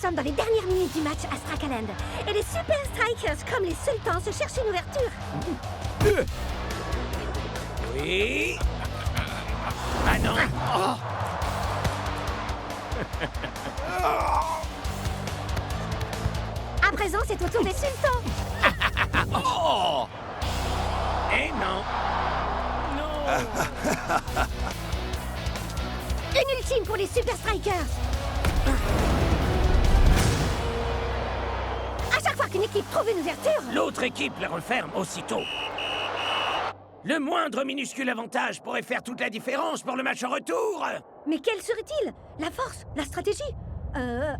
sommes dans les dernières minutes du match à Strakaland. Et les Super Strikers, comme les Sultans, se cherchent une ouverture. Oui. Ah non. À présent, c'est au tour des Sultans. Oh. Eh non. Non. Une ultime pour les Super Strikers. À chaque fois qu'une équipe trouve une ouverture... L'autre équipe la referme aussitôt. Le moindre minuscule avantage pourrait faire toute la différence pour le match en retour. Mais quel serait-il? La force? La stratégie? Hein?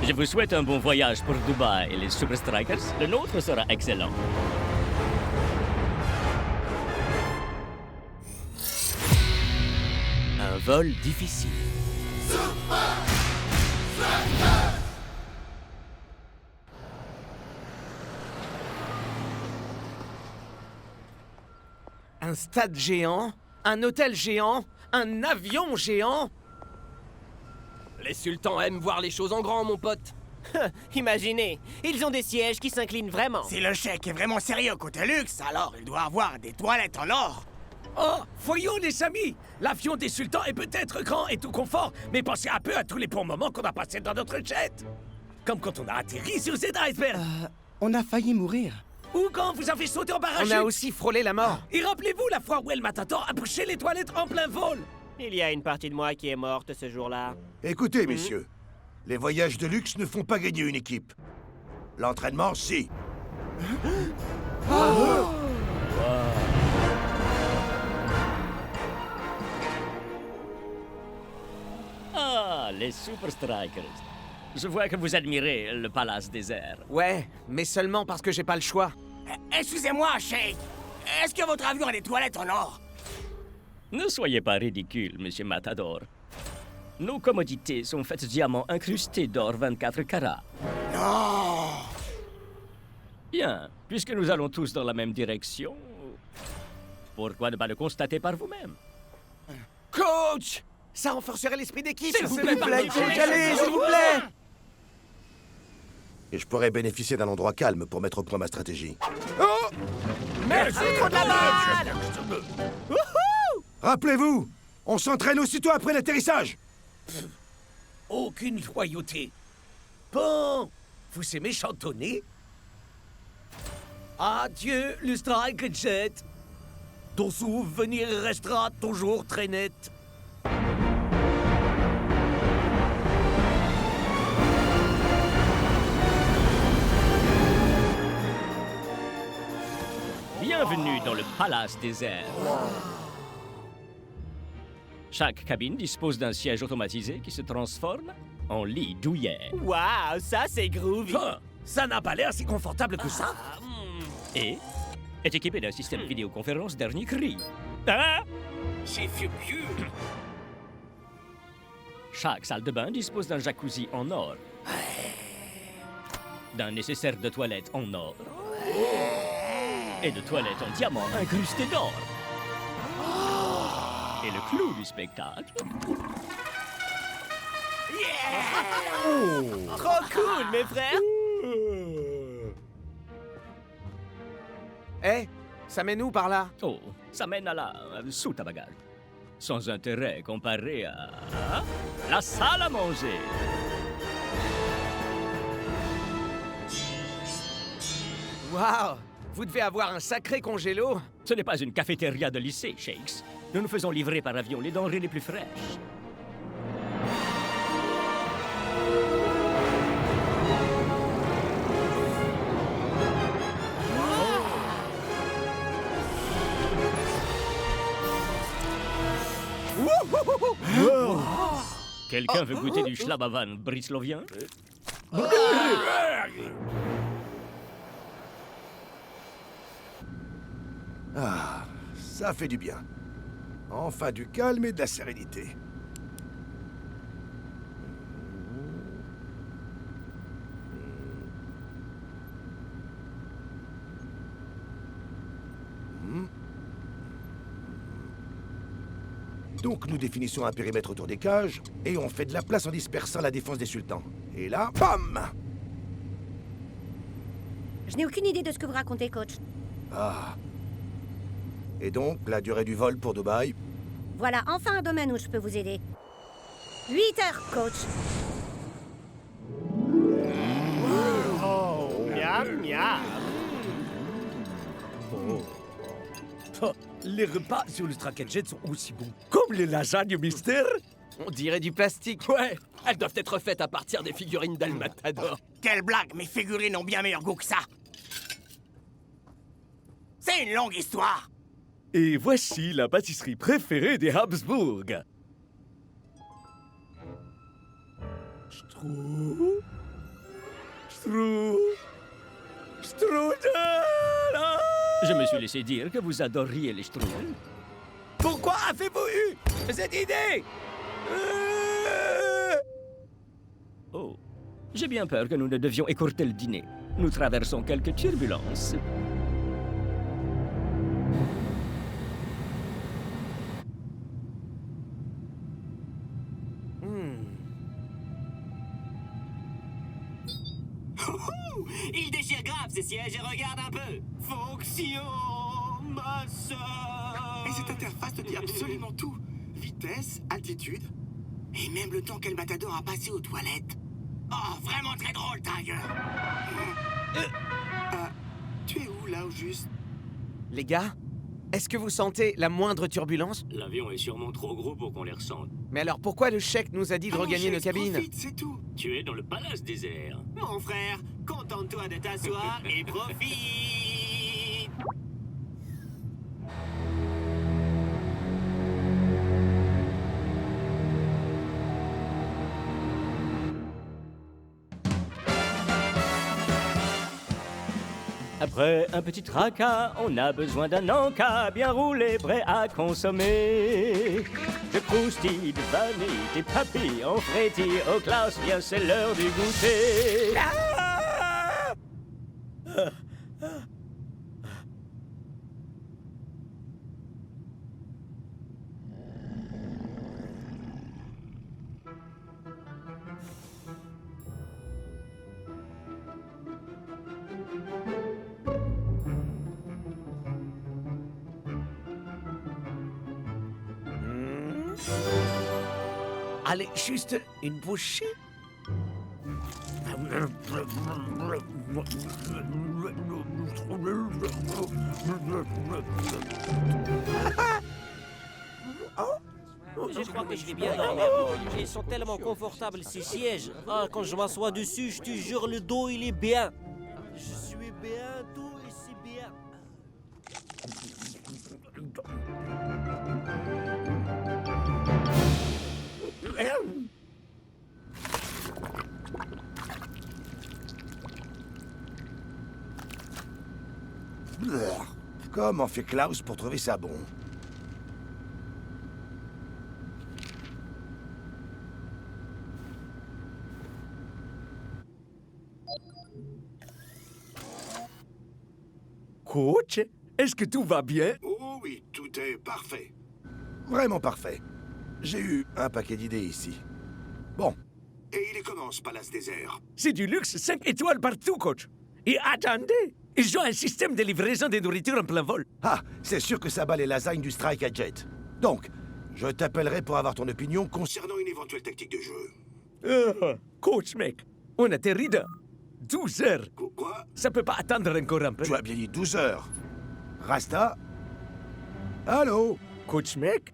Je vous souhaite un bon voyage pour Dubaï et les Super Strikers. Le nôtre sera excellent. Un vol difficile. Un stade géant, un hôtel géant, un avion géant. Les sultans aiment voir les choses en grand, mon pote. Imaginez, ils ont des sièges qui s'inclinent vraiment. Si le chèque est vraiment sérieux côté luxe, alors il doit avoir des toilettes en or. Oh, voyons les amis. L'avion des sultans est peut-être grand et tout confort, mais pensez un peu à tous les bons moments qu'on a passés dans notre jet. Comme quand on a atterri sur cet iceberg. On a failli mourir. Ou quand vous avez sauté en parachute. On a aussi frôlé la mort. Et rappelez-vous la fois où El Matador a bouché les toilettes en plein vol. Il y a une partie de moi qui est morte ce jour-là. Écoutez, messieurs, les voyages de luxe ne font pas gagner une équipe. L'entraînement, si. Ah, les Super Strikers. Je vois que vous admirez le palace désert. Ouais, mais seulement parce que j'ai pas le choix. Excusez-moi, Sheik. Est-ce que votre avion a des toilettes en or? Ne soyez pas ridicule, monsieur Matador. Nos commodités sont faites de diamants incrustés d'or 24 carats. Non! Bien, puisque nous allons tous dans la même direction, pourquoi ne pas le constater par vous-même? Coach! Ça renforcerait l'esprit d'équipe. S'il vous plaît, coach, allez, s'il vous plaît. Et je pourrais bénéficier d'un endroit calme pour mettre au point ma stratégie. Merci pour de la balle! Rappelez-vous, on s'entraîne aussitôt après l'atterrissage. Aucune loyauté. Bon, vous aimez chantonner? Adieu, le Strike Jet. Ton souvenir restera toujours très net. Bienvenue dans le palace désert. Chaque cabine dispose d'un siège automatisé qui se transforme en lit douillet. Waouh, ça c'est groovy. Ah, ça n'a pas l'air si confortable que ça. Et est équipé d'un système vidéoconférence dernier cri. Ah! C'est vieux. Chaque salle de bain dispose d'un jacuzzi en or, d'un nécessaire de toilette en or et de toilettes en diamant incrustées d'or. Et le clou du spectacle, Trop cool, mes frères. Eh, ça mène où par là? oh, ça mène à la soute à bagages. Sans intérêt comparé à la salle à manger. Waouh! Vous devez avoir un sacré congélo. Ce n'est pas une cafétéria de lycée, Shakes. Nous nous faisons livrer par avion les denrées les plus fraîches. Quelqu'un veut goûter du schlabavan brislovien? Ah, ça fait du bien. Enfin du calme et de la sérénité. Donc nous définissons un périmètre autour des cages, et on fait de la place en dispersant la défense des sultans. Et là, bam! Je n'ai aucune idée de ce que vous racontez, coach. Ah. Et donc, la durée du vol pour Dubaï? Voilà enfin un domaine où je peux vous aider. 8 heures, coach. Miam, miam. Oh, les repas sur le Strack Jet sont aussi bons comme les lasagnes mystère. On dirait du plastique. Ouais, elles doivent être faites à partir des figurines d'Al Matador. Quelle blague, mes figurines ont bien meilleur goût que ça. C'est une longue histoire. Et voici la pâtisserie préférée des Habsbourg. Strudel. Ah! Je me suis laissé dire que vous adoriez les strudels. Pourquoi avez-vous eu cette idée? Oh, j'ai bien peur que nous ne devions écourter le dîner. Nous traversons quelques turbulences. Il déchire grave ces sièges et regarde un peu. Fonction, ma sœur. Et cette interface te dit absolument tout. Vitesse, altitude, et même le temps qu'El Matador a passé aux toilettes. Oh, vraiment très drôle, Tiger. Tu es où, là, au juste? Les gars, est-ce que vous sentez la moindre turbulence? L'avion est sûrement trop gros pour qu'on les ressente. Mais alors pourquoi le chèque nous a dit de regagner nos cabines? Profite, c'est tout. Tu es dans le palace désert. Mon frère, contente-toi de t'asseoir et profite. Après un petit tracas, on a besoin d'un encas bien roulé, prêt à consommer. De croustilles, de vanille, des papilles, frétille, aux classes, bien c'est l'heure du goûter. Allez, juste une bouchée. Je crois que je vais bien dormir. Ils sont tellement confortables ces sièges. Ah, quand je m'assois dessus, je te jure, le dos il est bien. Je suis bien, tout et c'est bien. Comment fait Klaus pour trouver ça bon? Coach, est-ce que tout va bien? Oh oui, tout est parfait. Vraiment parfait. J'ai eu un paquet d'idées ici. Bon, Et il est comment, ce palace désert? C'est du luxe 5 étoiles partout, coach. Et attendez, ils ont un système de livraison des nourritures en plein vol. ah, c'est sûr que ça bat les lasagnes du Strike à Jet. Donc, je t'appellerai pour avoir ton opinion Concernant une éventuelle tactique de jeu. Coach, mec, on atterrit dans 12 heures. Quoi? Ça peut pas attendre encore un peu. Tu as bien dit 12 heures. Rasta? Allô? Coach, mec?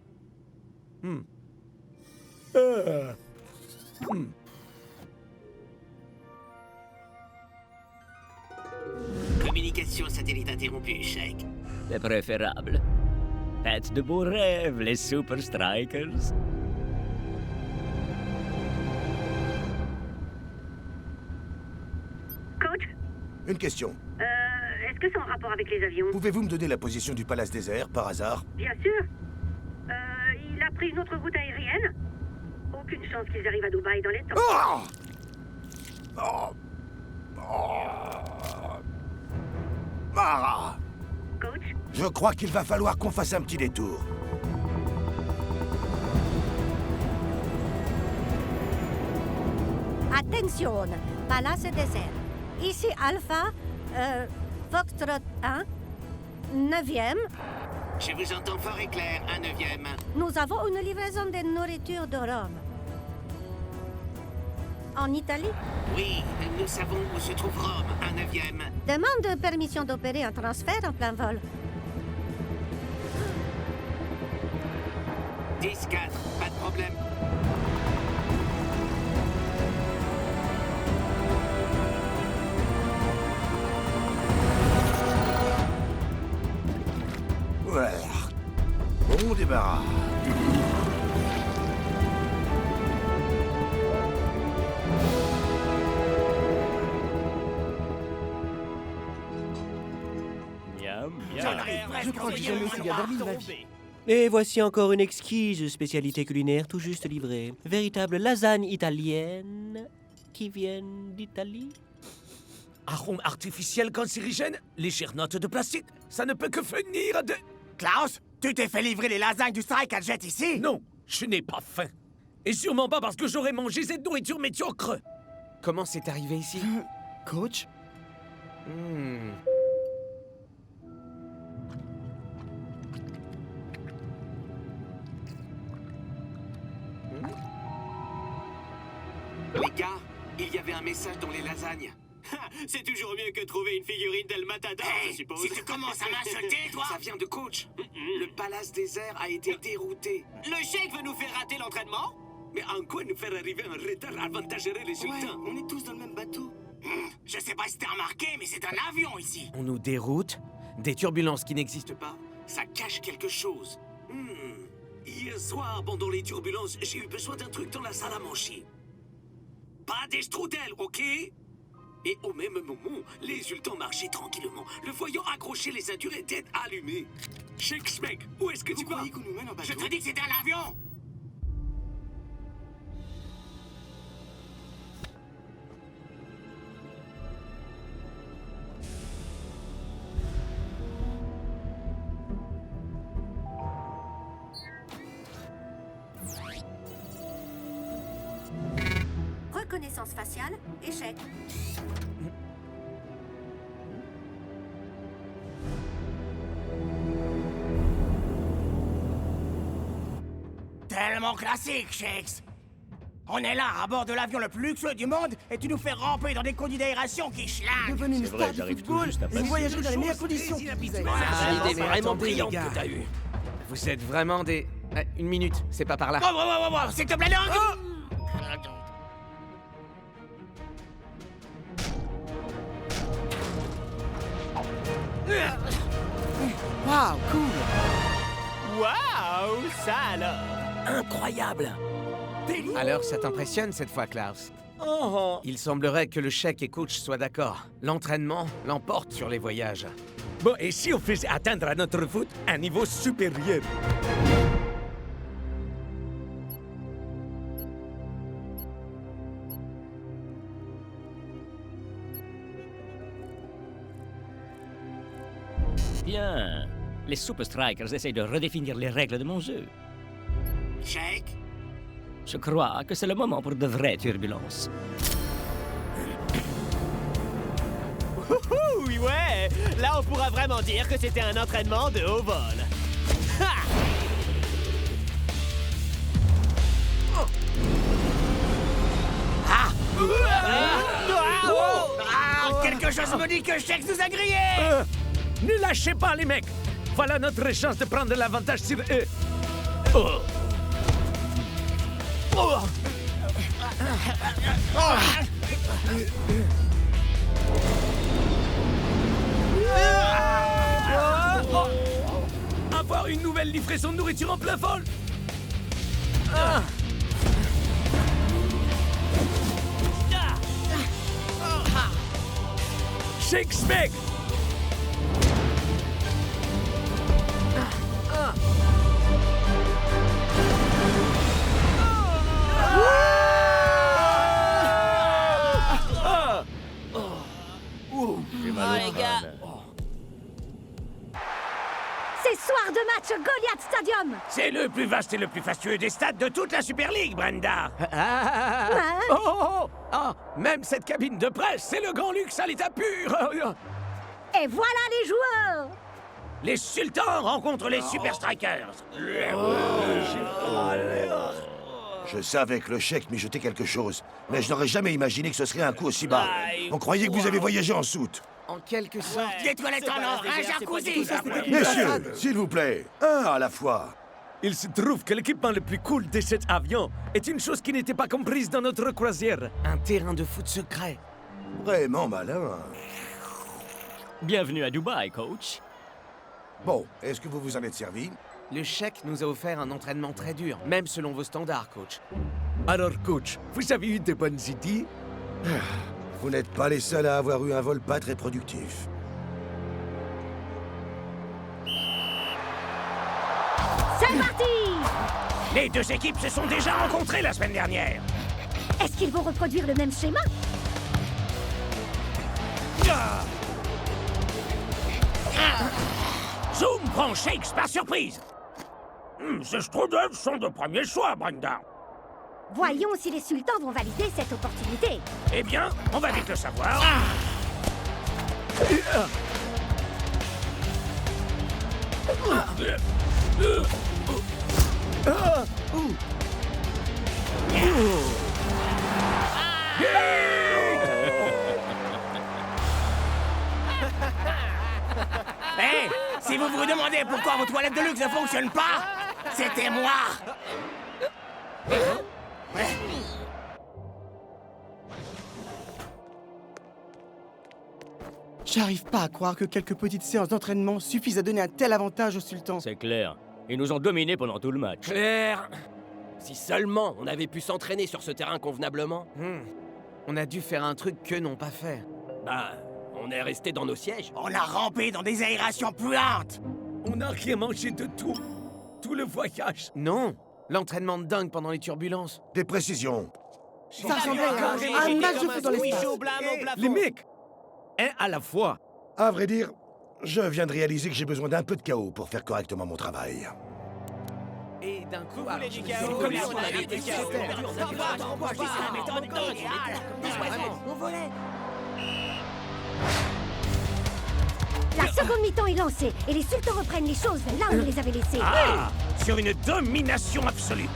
Communication satellite interrompue, Shake. C'est préférable. Faites de beaux rêves, les Super Strikers. Coach, Une question. est-ce que c'est en rapport avec les avions? Pouvez-vous me donner la position du Palace Désert, par hasard? Bien sûr. Il a pris une autre route aérienne. Aucune chance qu'ils arrivent à Dubaï dans les temps. Oh! Oh! Oh! Ah! Coach, Je crois qu'il va falloir qu'on fasse un petit détour. Attention, Palace désert. Ici Alpha, Foxtrot 1, 9e. Je vous entends fort et clair, un 9e. Nous avons une livraison de nourriture de Rome. En Italie, Oui, nous savons où se trouve Rome, un 9e. demande permission d'opérer un transfert en plein vol. 10-4, pas de problème. Voilà. Bon débarras. Miam, J'en miam. arrive presque Je crois que j'ai jamais aussi bien dormi de ma vie. Et voici encore une exquise spécialité culinaire tout juste livrée. Véritable lasagne italienne qui vient d'Italie. Arôme artificiel cancérigène, légère note de plastique, ça ne peut que venir de... Klaus, tu t'es fait livrer les lasagnes du strike à Jet ici? Non, je n'ai pas faim. Et sûrement pas parce que j'aurais mangé cette nourriture médiocre. Comment c'est arrivé ici? Coach? Hmm. Les gars, il y avait un message dans les lasagnes. C'est toujours mieux que trouver une figurine d'El Matador, je suppose. Si tu commences à m'insulter, toi... Ça vient de coach. Le palace désert a été dérouté. Le chèque veut nous faire rater l'entraînement? Mais en quoi nous faire arriver un retard avantagerait les sultans? On est tous dans le même bateau. Je sais pas si t'as remarqué, mais c'est un avion ici. On nous déroute? Des turbulences qui n'existent pas? Ça cache quelque chose. Hier soir, pendant les turbulences, j'ai eu besoin d'un truc dans la salle à manger. Pas des strudels, ok? Et au même moment, les sultans marchaient tranquillement. Le voyant accroché, les ceintures étaient allumées. Sheikh mec, où est-ce que tu vas? Qu'on nous mène en bateau? Je te dis que c'était un avion! Reconnaissance faciale, échec. Tellement classique, Shakes. On est là, à bord de l'avion le plus luxueux du monde, et tu nous fais ramper dans des conduits d'aération qui schlinguent. Devenez une C'est vrai, star du j'arrive tout football juste à et vous passer. voyagerez dans les meilleures conditions. qui plus est. Ah, Une idée mais vraiment attendez, les brillante gars. que t'as eue. Vous êtes vraiment des... une minute, c'est pas par là. Oh, s'il te plaît, non! Waouh, cool! Waouh, ça alors! Incroyable. Alors, ça t'impressionne cette fois, Klaus? Il semblerait que le chèque et coach soient d'accord. L'entraînement l'emporte sur les voyages. Bon, et si on faisait atteindre à notre foot un niveau supérieur? Bien. Les Super Strikers essayent de redéfinir les règles de mon jeu. Shake? Je crois que c'est le moment pour de vraies turbulences. Oui, ouais! Là, on pourra vraiment dire que c'était un entraînement de haut vol. Ha! Quelque chose me dit que Shakes nous a grillés! Ne lâchez pas, les mecs. Voilà notre chance de prendre l'avantage sur eux. Oh. Oh. Avoir une nouvelle livraison de nourriture en plein vol. Shake Smeg. J'ai mal au les gars. crâne. C'est soir de match Goliath Stadium. C'est le plus vaste et le plus fastueux des stades de toute la Super League, Brenda. Même cette cabine de presse, c'est le grand luxe à l'état pur. Et voilà les joueurs. Les sultans rencontrent les Super Strikers. Je savais que le Sheik m'y jetait quelque chose, mais je n'aurais jamais imaginé que ce serait un coup aussi bas. On croyait que vous avez voyagé en soute. En quelque sorte. Des toilettes en or, un jacuzzi. Messieurs, s'il vous plaît, un à la fois. Il se trouve que l'équipement le plus cool de cet avion est une chose qui n'était pas comprise dans notre croisière. Un terrain de foot secret. Vraiment malin. Bienvenue à Dubaï, coach. Bon, est-ce que vous vous en êtes servi? Le Sheik nous a offert un entraînement très dur, même selon vos standards, coach. Alors, coach, vous avez eu de bonnes idées? Vous n'êtes pas les seuls à avoir eu un vol pas très productif. C'est parti. Les deux équipes se sont déjà rencontrées la semaine dernière. Est-ce qu'ils vont reproduire le même schéma? Zoom prend Shakes par surprise. Ces strudels sont de premier choix, Brenda. Voyons si les sultans vont valider cette opportunité. Eh bien, on va vite le savoir. Hé, si vous vous demandez pourquoi vos toilettes de luxe ne fonctionnent pas, c'était moi. J'arrive pas à croire que quelques petites séances d'entraînement suffisent à donner un tel avantage au sultan. C'est clair. Ils nous ont dominés pendant tout le match. Claire. Si seulement on avait pu s'entraîner sur ce terrain convenablement. On a dû faire un truc qu'eux n'ont pas fait. Bah, on est resté dans nos sièges. On a rampé dans des aérations puantes. On n'a rien mangé de tout. Tout le voyage. Non, l'entraînement de dingue pendant les turbulences. Des précisions. Ça ressemblait à un match de foot dans l'espace. Les mecs, un à la fois. À vrai dire, je viens de réaliser que j'ai besoin d'un peu de chaos pour faire correctement mon travail. Et d'un coup, Vous voulez du chaos? c'est comme si on avait été sur Terre. La seconde mi-temps est lancée et les sultans reprennent les choses là où ils les avaient laissées. Sur une domination absolue.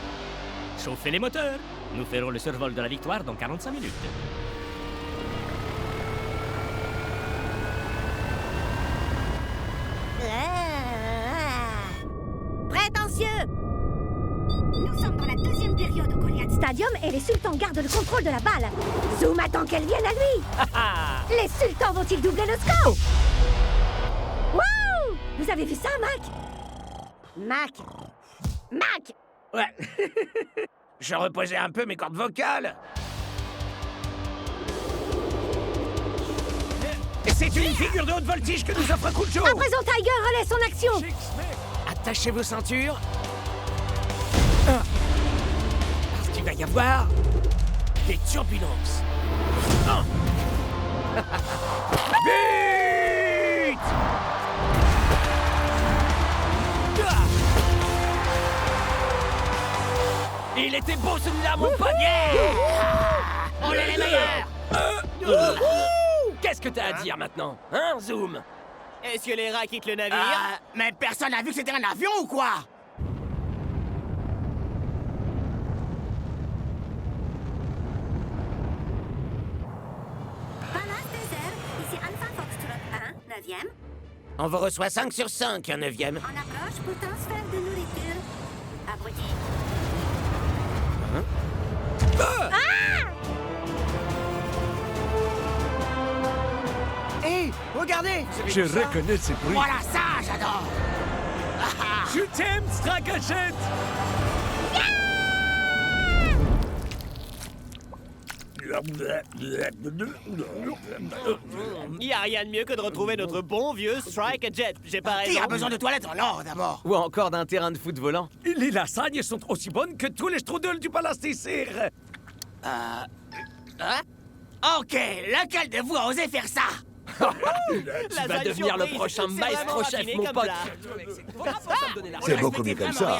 Chauffez les moteurs. Nous ferons le survol de la victoire dans 45 minutes. Prétentieux. Nous sommes dans la deuxième période au Goliath Stadium et les sultans gardent le contrôle de la balle. Zoom attend qu'elle vienne à lui. Les sultans vont-ils doubler le score? Wouh! Vous avez vu ça, Mac? Mac! Ouais. Je reposais un peu mes cordes vocales. Et c'est une figure de haute voltige que nous offre Kujo. À présent, Tiger relaie son action. Attachez vos ceintures. Parce qu'il va y avoir des turbulences. Vite! Il était beau celui-là, mon pote! On est les meilleurs. Qu'est-ce que t'as à dire maintenant? Hein, Zoom? Est-ce que les rats quittent le navire? Mais personne n'a vu que c'était un avion ou quoi? Palace désert, ici Alpha Foxtrot 1, 9e. On vous reçoit 5 sur 5, un 9e. En approche pour transfert de nourriture. Abruti. Hé, regardez! Je reconnais ce bruit. Voilà ça, j'adore. Je t'aime, Stracachette! Il y a rien de mieux que de retrouver notre bon vieux Strike Jet. J'ai pas Qui raison. a besoin de toilettes en or d'abord? Ou encore d'un terrain de foot volant. Les lasagnes sont aussi bonnes que tous les strudels du Palace des Cires. Ok, lequel de vous a osé faire ça? Tu vas devenir le prochain maestro chef, mon pote. C'est beaucoup mieux comme ça.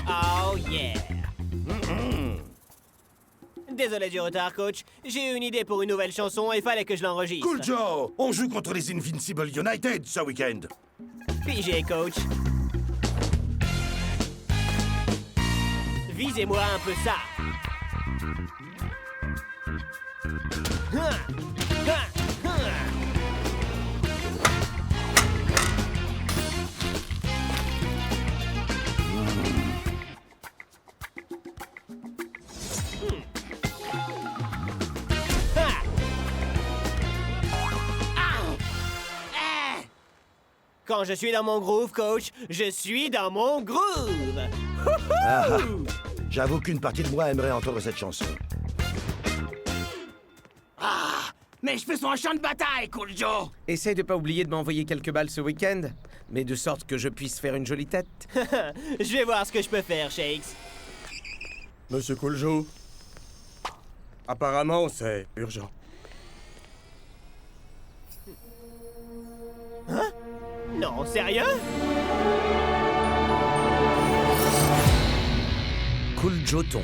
Oh yeah! Désolé du retard, coach. J'ai eu une idée pour une nouvelle chanson et fallait que je l'enregistre. Cool Joe, on joue contre les Invincible United ce week-end. Pigé, coach. Visez-moi un peu ça. Quand je suis dans mon groove, coach, je suis dans mon groove. Ah, j'avoue qu'une partie de moi aimerait entendre cette chanson. Ah, mais je fais son champ de bataille, Cool Joe. Essaye de pas oublier de m'envoyer quelques balles ce week-end, mais de sorte que je puisse faire une jolie tête. Je vais voir ce que je peux faire, Shakes. Monsieur Cool Joe. Apparemment, c'est urgent. Hein? Non, sérieux? Cool Joton.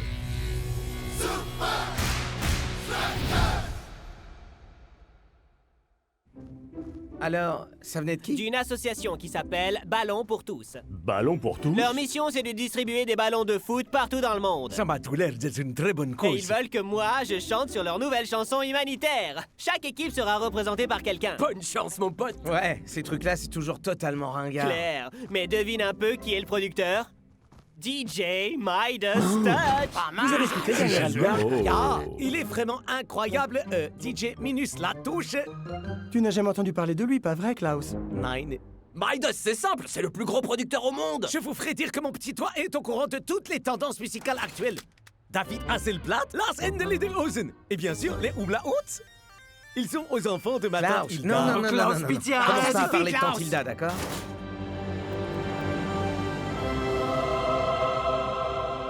Alors, ça venait de qui? D'une association qui s'appelle Ballon pour tous. Ballon pour tous? Leur mission, c'est de distribuer des ballons de foot partout dans le monde. Ça m'a tout l'air d'être une très bonne Et cause. ils veulent que moi, je chante sur leur nouvelle chanson humanitaire. Chaque équipe sera représentée par quelqu'un. Bonne chance, mon pote. Ouais, ces trucs-là, c'est toujours totalement ringard. Claire. Mais devine un peu qui est le producteur? DJ Midas Touch. Vous avez écouté Daniel Black? Oh. Ah, il est vraiment incroyable. DJ Minus la touche. Tu n'as jamais entendu parler de lui, pas vrai, Klaus? Nine. Midas, c'est simple, c'est le plus gros producteur au monde. Je vous ferai dire que mon petit doigt est au courant de toutes les tendances musicales actuelles. David Hasselblatt, Lars Endelederhosen et bien sûr les Oumla Hoots. Ils sont aux enfants de ma tante Klaus, Hilda. non, non, non, Klaus non, non, non. Pitié, Commence pas à suffit, parler de Klaus. tante Hilda, d'accord?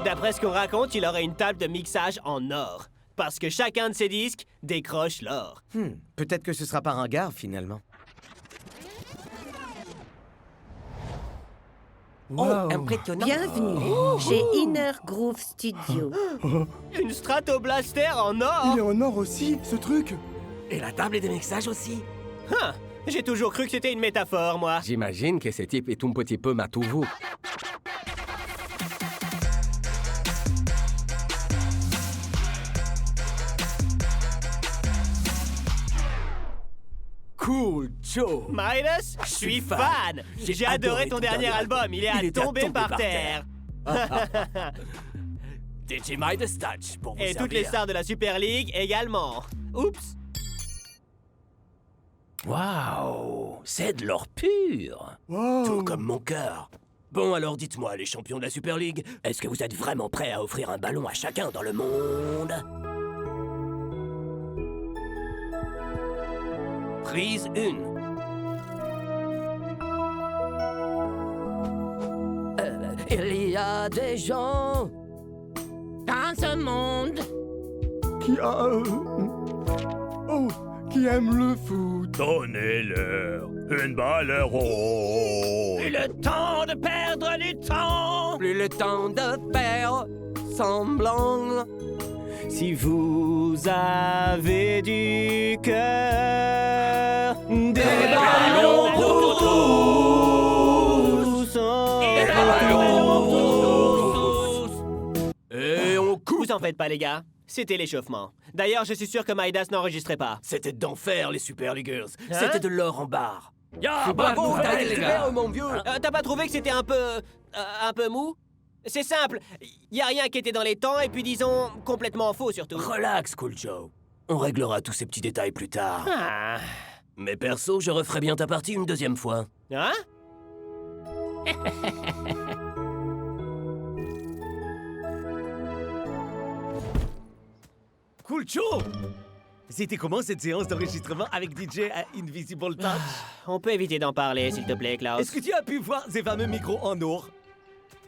D'après ce qu'on raconte, il aurait une table de mixage en or. Parce que chacun de ses disques décroche l'or. Peut-être que ce sera pas ringard, finalement. Oh, impressionnant. Bienvenue chez Inner Groove Studio. Une Stratoblaster en or. Il est en or aussi, ce truc? Et la table de mixage aussi. Hein, j'ai toujours cru que c'était une métaphore, moi. J'imagine que ce type est un petit peu matouveau. Cool Joe. Midas, je suis fan. J'ai adoré ton dernier album. Il est à tomber par terre. DJ Midas Touch pour vous Et servir. toutes les stars de la Super League également. Oups. Waouh, c'est de l'or pur. Tout comme mon cœur. Bon, alors dites-moi, les champions de la Super League, est-ce que vous êtes vraiment prêts à offrir un ballon à chacun dans le monde? Prise 1. Il y a des gens dans ce monde qui aime le foot. Donnez-leur une balle rose. Plus le temps de perdre du temps. Plus le temps de faire semblant. Si vous avez du cœur, des ballons pour tous. Des ballons pour tous. Et on coupe. Vous en faites pas, les gars. C'était l'échauffement. D'ailleurs, je suis sûr que Midas n'enregistrait pas. C'était d'enfer, les Super Leaguers. Hein? C'était de l'or en barre. Ya, Bravo, bonne t'as nouvelle, été les gars. super, mon vieux. T'as pas trouvé que c'était un peu mou? C'est simple. Y a rien qui était dans les temps et puis disons complètement faux surtout. Relax, Cool Joe. On réglera tous ces petits détails plus tard. Ah. Mais perso, je referai bien ta partie une deuxième fois. Hein? Cool Joe. C'était comment cette séance d'enregistrement avec DJ à Invisible Touch? On peut éviter d'en parler, s'il te plaît, Klaus. Est-ce que tu as pu voir ces fameux micros en or?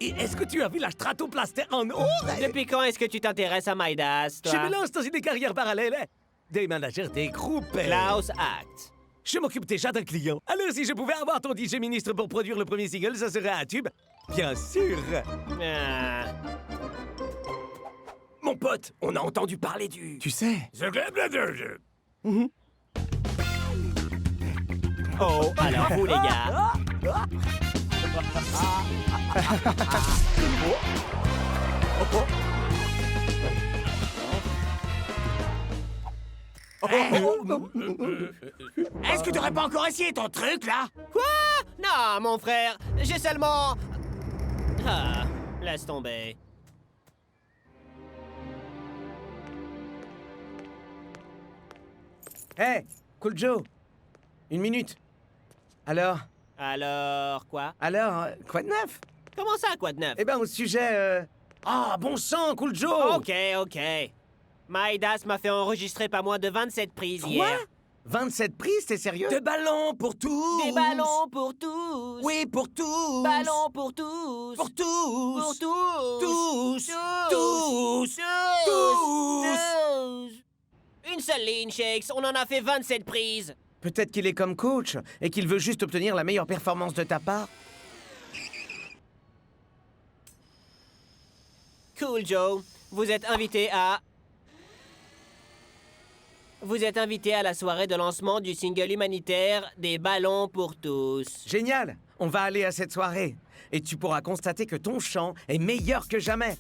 Et est-ce que tu as vu la Stratoplaster en or? Depuis quand est-ce que tu t'intéresses à Midas, toi? Je me lance dans une carrière parallèle. Des managers, des groupes. Klaus Act. Je m'occupe déjà d'un client. Alors si je pouvais avoir ton DJ ministre pour produire le premier single, ça serait un tube. Bien sûr. Ah. Mon pote, on a entendu parler du... Tu sais, Oh, alors vous, les gars. Est-ce que tu aurais pas encore essayé ton truc, là? Quoi? Non, mon frère, j'ai seulement... Ah, laisse tomber. Hé, Cool Joe. Une minute. Alors, Quoi? quoi de neuf? Comment ça, quoi de neuf? Eh ben, au sujet, Ah, bon sang, Cool Joe! Ok. Midas m'a fait enregistrer pas moins de 27 prises Quoi? hier. 27 prises, t'es sérieux? Des ballons pour tous. Des ballons pour tous. Oui, pour tous. Ballons pour tous. Pour tous. Pour tous. Tous. Tous. Tous. Tous. Une seule ligne, Shakes. On en a fait 27 prises. Peut-être qu'il est comme coach et qu'il veut juste obtenir la meilleure performance de ta part. Cool, Joe. Vous êtes invité à la soirée de lancement du single humanitaire des ballons pour tous. Génial! On va aller à cette soirée. Et tu pourras constater que ton chant est meilleur que jamais.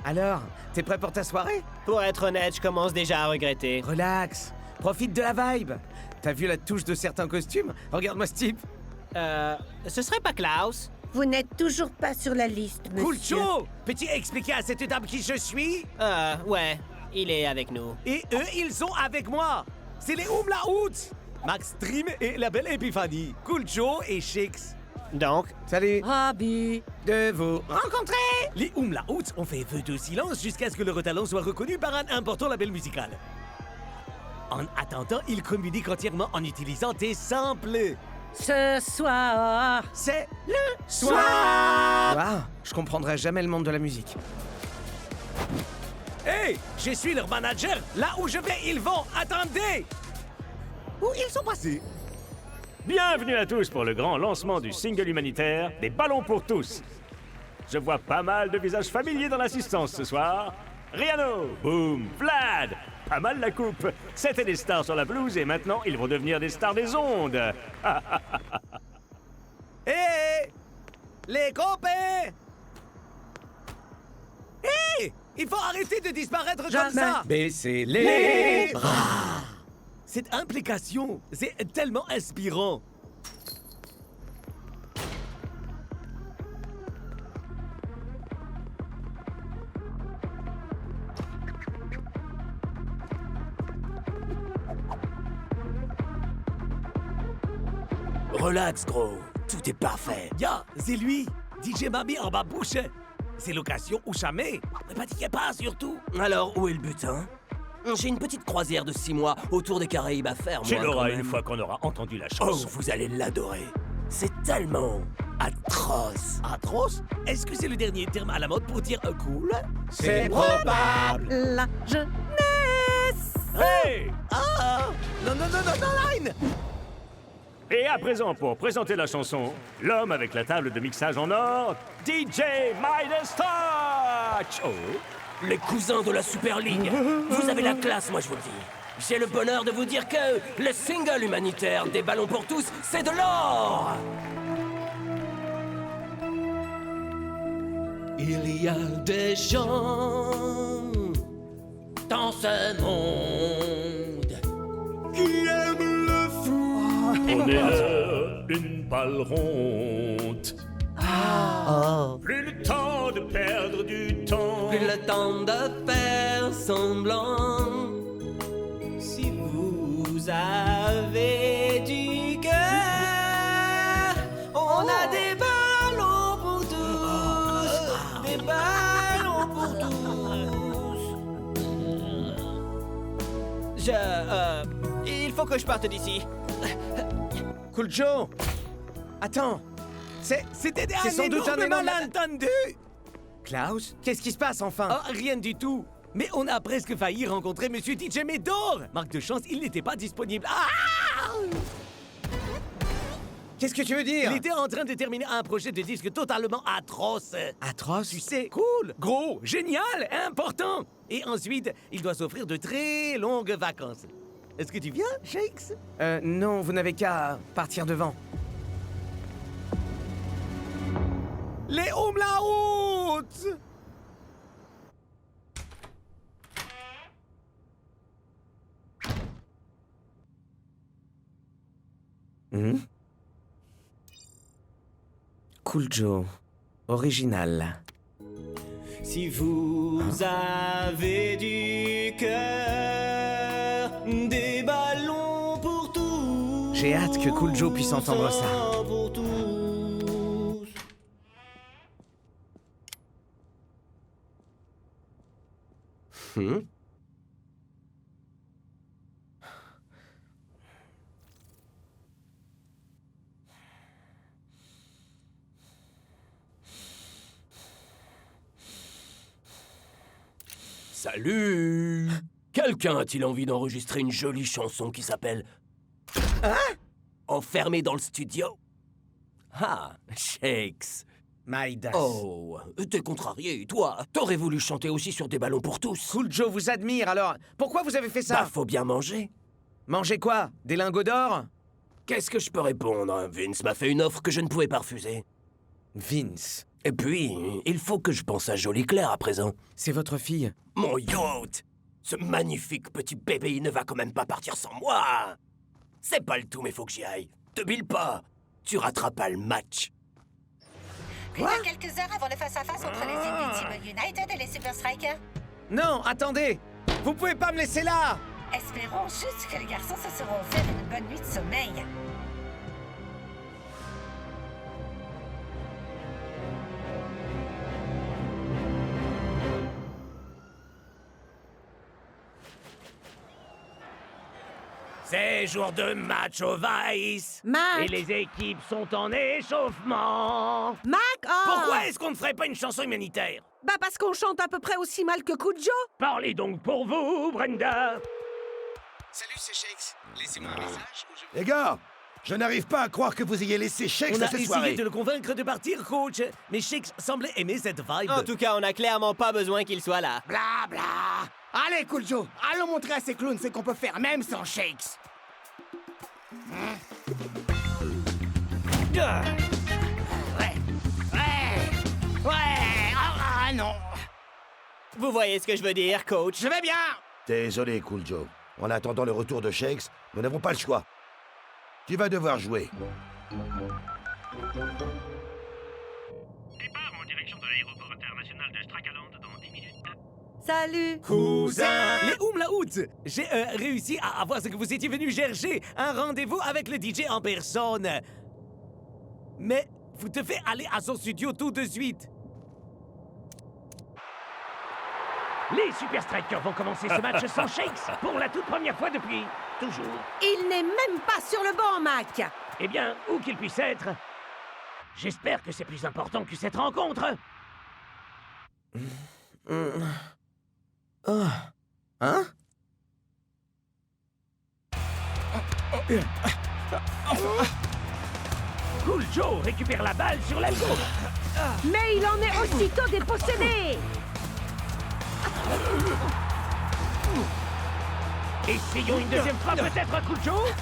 Alors, t'es prêt pour ta soirée? Pour être honnête, je commence déjà à regretter. Relax. Profite de la vibe. T'as vu la touche de certains costumes? Regarde-moi ce type. Ce serait pas Klaus? Vous n'êtes toujours pas sur la liste, monsieur. Cool Joe! Peux-tu expliquer à cette dame qui je suis? Ouais. Il est avec nous. Et eux, ils sont avec moi. C'est les Oumla Hoots. Max Dream et la belle Epiphanie. Cool Joe et Shix. Donc? Salut. Rabi. De vous rencontrer. Les Oumla Hoots ont fait feu de silence jusqu'à ce que leur talent soit reconnu par un important label musical. En attendant, ils communiquent entièrement en utilisant des samples. Ce soir, C'est le soir. Wow, je comprendrai jamais le monde de la musique. Hey, je suis leur manager. Là où je vais, ils vont. Attendez. Où ils sont passés? Bienvenue à tous pour le grand lancement du single humanitaire des ballons pour tous. Je vois pas mal de visages familiers dans l'assistance ce soir. Riano, Boom, Vlad, pas mal la coupe. C'était des stars sur la pelouse et maintenant ils vont devenir des stars des ondes. Hé! Les copains! Hé! Il faut arrêter de disparaître comme Jamais. ça. Baissez les bras. Cette implication, c'est tellement inspirant. Relax, gros. Tout est parfait. Ya, c'est lui. DJ m'a mis en ma bouche. C'est l'occasion ou jamais. Ne paniquez pas, surtout. Alors, où est le butin? J'ai une petite croisière de 6 mois autour des Caraïbes à faire, moi, Tu quand l'auras même. une fois qu'on aura entendu la Oh, chanson. vous allez l'adorer. C'est tellement atroce. Atroce? Est-ce que c'est le dernier terme à la mode pour dire cool? C'est probable. La jeunesse. Hey! Ah! Non, non, non, non, non, Line! Et à présent, pour présenter la chanson, l'homme avec la table de mixage en or, DJ Midas Touch! Oh! Les cousins de la Super League. Vous avez la classe, moi, je vous le dis. J'ai le bonheur de vous dire que le single humanitaire des ballons pour tous, c'est de l'or! Il y a des gens dans ce monde qui aiment le foot. On est là, une balle ronde. Plus le temps de perdre du temps. Plus le temps de faire semblant. Si vous avez du cœur, on a des ballons pour tous. Des ballons pour tous. Il faut que je parte d'ici. Cool Joe. Attends. C'était C'est sans doute un énorme malentendu. Klaus, qu'est-ce qui se passe enfin? Ah, rien du tout. Mais on a presque failli rencontrer Monsieur DJ Médor. Marque de chance, il n'était pas disponible. Ah! Qu'est-ce que tu veux dire? Il était en train de terminer un projet de disque totalement atroce. Atroce? Tu sais, cool, gros, génial, important. Et ensuite, il doit s'offrir de très longues vacances. Est-ce que tu viens, Shakes? Non, vous n'avez qu'à partir devant. Les Umlaut! Cool Joe. Original. Si vous avez du cœur, des ballons pour tous. J'ai hâte que Cool Joe puisse entendre ça. Pour tous. Salut! Quelqu'un a-t-il envie d'enregistrer une jolie chanson qui s'appelle... Hein? Enfermé dans le studio? Ah, Shakes. Midas. Oh, t'es contrarié, toi. T'aurais voulu chanter aussi sur des ballons pour tous. Cool Joe vous admire, alors pourquoi vous avez fait ça? Bah, faut bien manger. Manger quoi? Des lingots d'or? Qu'est-ce que je peux répondre? Vince m'a fait une offre que je ne pouvais pas refuser. Vince. Et puis, il faut que je pense à Jolie Claire à présent. C'est votre fille? Mon yacht! Ce magnifique petit bébé, il ne va quand même pas partir sans moi! C'est pas le tout, mais faut que j'y aille. Te bile pas! Tu rateras pas le match. Plus de quelques heures avant le face-à-face entre les Invincible United et les Super Strikers. Non, attendez! Vous pouvez pas me laisser là! Espérons juste que les garçons se seront fait une bonne nuit de sommeil. C'est jour de match au Vice. Mac! Et les équipes sont en échauffement. Mac! Oh! Pourquoi est-ce qu'on ne ferait pas une chanson humanitaire? Bah parce qu'on chante à peu près aussi mal que Cool Joe. Parlez donc pour vous, Brenda. Salut, c'est Shakes. Laissez-moi un message ou je... Les gars, je n'arrive pas à croire que vous ayez laissé Shakes On à a cette essayé soirée. de le convaincre de partir, coach. Mais Shakes semblait aimer cette vibe. En tout cas, on a clairement pas besoin qu'il soit là. Bla bla. Allez, Cool Joe, allons montrer à ces clowns ce qu'on peut faire même sans Shakes. Ouais, non. Vous voyez ce que je veux dire, coach? Je vais bien. Désolé, Cool Joe. En attendant le retour de Shakes, nous n'avons pas le choix. Tu vas devoir jouer. Départ en direction de l'aéroport international de Strakaland dans 10 minutes. Salut. Cousin, les Oumlaouts, j'ai réussi à avoir ce que vous étiez venu chercher, un rendez-vous avec le DJ en personne. Mais vous devez aller à son studio tout de suite. Les Super Strikers vont commencer ce match sans Shakes pour la toute première fois depuis toujours. Il n'est même pas sur le banc, Mac. Eh bien, où qu'il puisse être, j'espère que c'est plus important que cette rencontre. Hein? Cool Joe récupère la balle sur la gauche. Mais il en est aussitôt dépossédé. Essayons une deuxième fois peut-être, Cool Joe.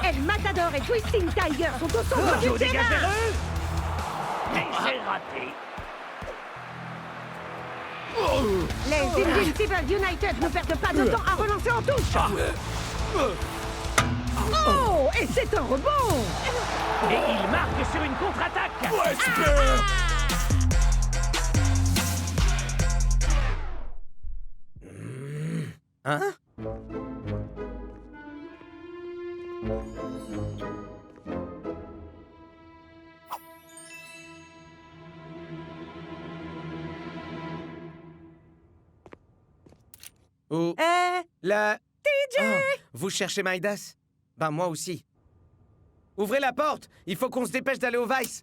El Matador et Twisting Tiger sont au centre Joe du dégage vers terrain. eux. Mais c'est raté. Les Invincible United ne perdent pas de temps à relancer en touche. Oh, et c'est un rebond. Et il marque sur une contre-attaque. Ouais, super! Hein? Oh, la... DJ. Vous cherchez Midas? Ben, moi aussi. Ouvrez la porte! Il faut qu'on se dépêche d'aller au Vice!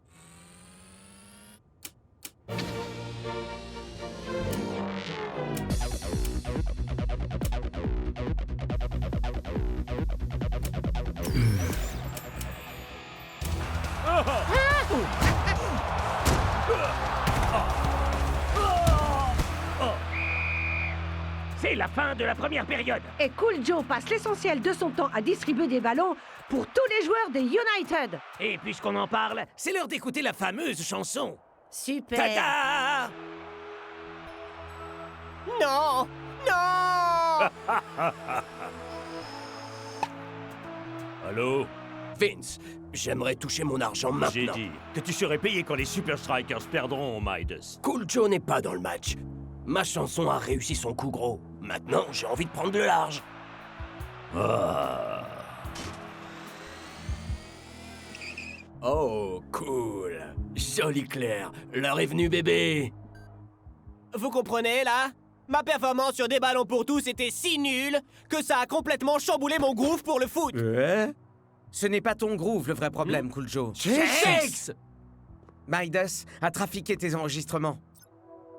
C'est la fin de la première période. Et Cool Joe passe l'essentiel de son temps à distribuer des ballons pour tous les joueurs des United. Et puisqu'on en parle, C'est l'heure d'écouter la fameuse chanson. Super. Tada! Non! Non! Allô? Vince, j'aimerais toucher mon argent maintenant. J'ai dit que tu serais payé quand les Super Strikers perdront, Midas. Cool Joe n'est pas dans le match. Ma chanson a réussi son coup gros. Maintenant, j'ai envie de prendre le large. Oh, cool. Joli Claire. L'heure est venue, bébé. Vous comprenez, là? Ma performance sur des ballons pour tous était si nulle que ça a complètement chamboulé mon groove pour le foot. Ce n'est pas ton groove le vrai problème, Cool Joe. Shakes! Midas a trafiqué tes enregistrements.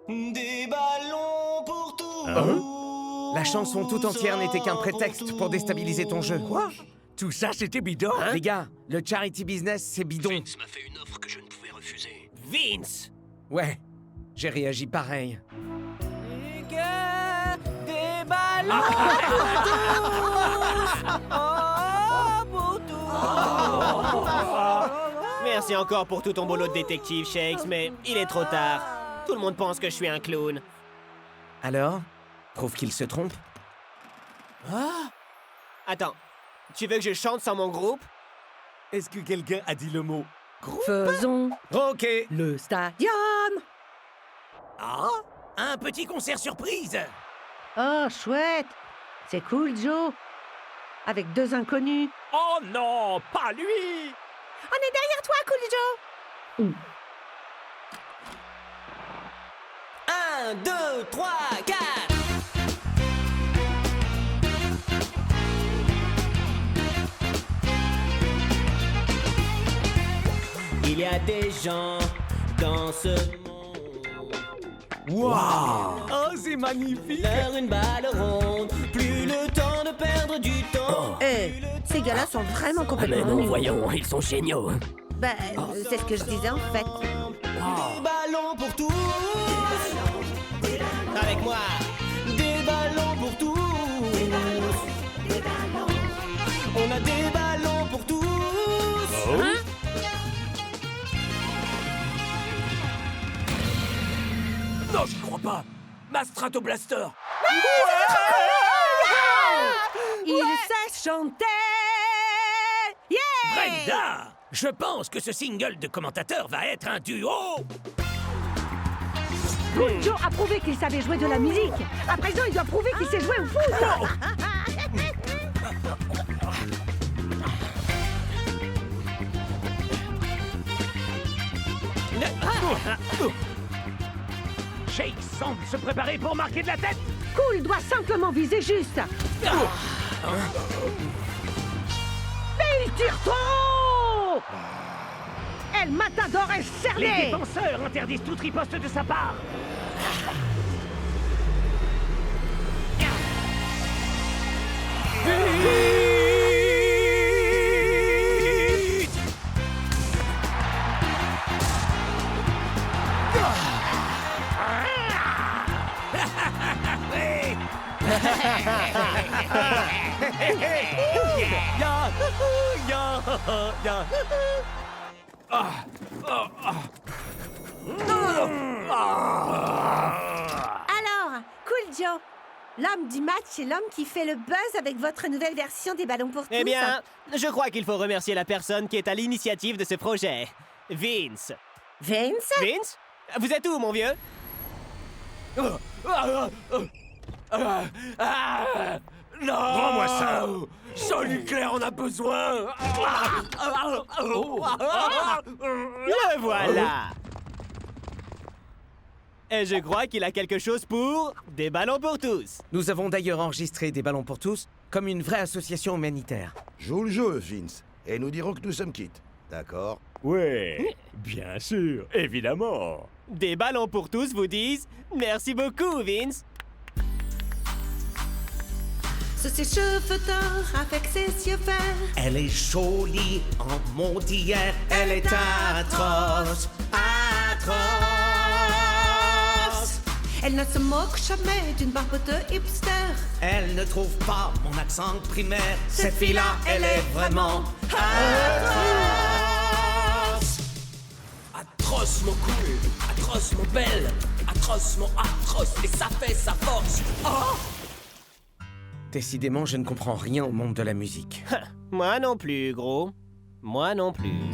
Des ballons pour tous. La chanson tout entière n'était qu'un prétexte pour déstabiliser ton jeu. Quoi? Tout ça, c'était bidon? Les gars, le charity business, c'est bidon. Vince m'a fait une offre que je ne pouvais refuser. Vince! Ouais, j'ai réagi pareil. Des ballons pour tous. Merci encore pour tout ton boulot de détective, Shakes, mais il est trop tard. Tout le monde pense que je suis un clown. Alors? Prouve qu'il se trompe? Attends, tu veux que je chante sans mon groupe? Est-ce que quelqu'un a dit le mot? Faisons Ok. le stadium. Ah? Un petit concert surprise! Oh, chouette. C'est Cool Joe. Avec deux inconnus. Oh non, pas lui! On est derrière toi, Cool Joe. 1, 2, 3, 4. Il y a des gens dans ce monde. Wow! Oh, c'est magnifique! Faire une balle ronde, plus le temps de perdre du temps. Eh, ces gars-là sont vraiment Mais complètement non, nuls. voyons, ils sont géniaux. Bah, c'est ce que je disais en fait. Des ballons pour tous. Avec moi. Des ballons pour tous. On a des ballons pour tous. Oh. Non, j'y crois pas! Bass Stratoblaster. Il sait chanter! Yeah! Brenda, je pense que ce single de commentateur va être un duo. Cool Joe a prouvé qu'il savait jouer de la musique. À présent, il doit prouver qu'il sait jouer au foot. Shake semble se préparer pour marquer de la tête. Cool doit simplement viser juste. Mais il tire trop! El Matador est cerné! Les défenseurs interdisent toute riposte de sa part. Alors, Cool Joe, l'homme du match, c'est l'homme qui fait le buzz avec votre nouvelle version des ballons pour tous. Eh bien, je crois qu'il faut remercier la personne qui est à l'initiative de ce projet. Vince. Vince? Vince? Vous êtes où, mon vieux? Non! Rends-moi ça! Son nucléaire en a besoin! Le voilà! Et je crois qu'il a quelque chose pour des ballons pour tous. Nous avons d'ailleurs enregistré des ballons pour tous comme une vraie association humanitaire. Joue le jeu, Vince, et nous dirons que nous sommes quittes. D'accord? Ouais, bien sûr, évidemment. Des ballons pour tous vous disent merci beaucoup, Vince. Sous ses cheveux d'or, avec ses yeux verts. Elle est jolie en monde d'hier. Elle est atroce, atroce. Elle ne se moque jamais d'une barbe de hipster. Elle ne trouve pas mon accent primaire. Cette fille-là, elle est vraiment atroce. Atroce mon cool, atroce mon belle, atroce mon atroce, et ça fait sa force. Oh! Décidément, je ne comprends rien au monde de la musique. Moi non plus, gros. Moi non plus.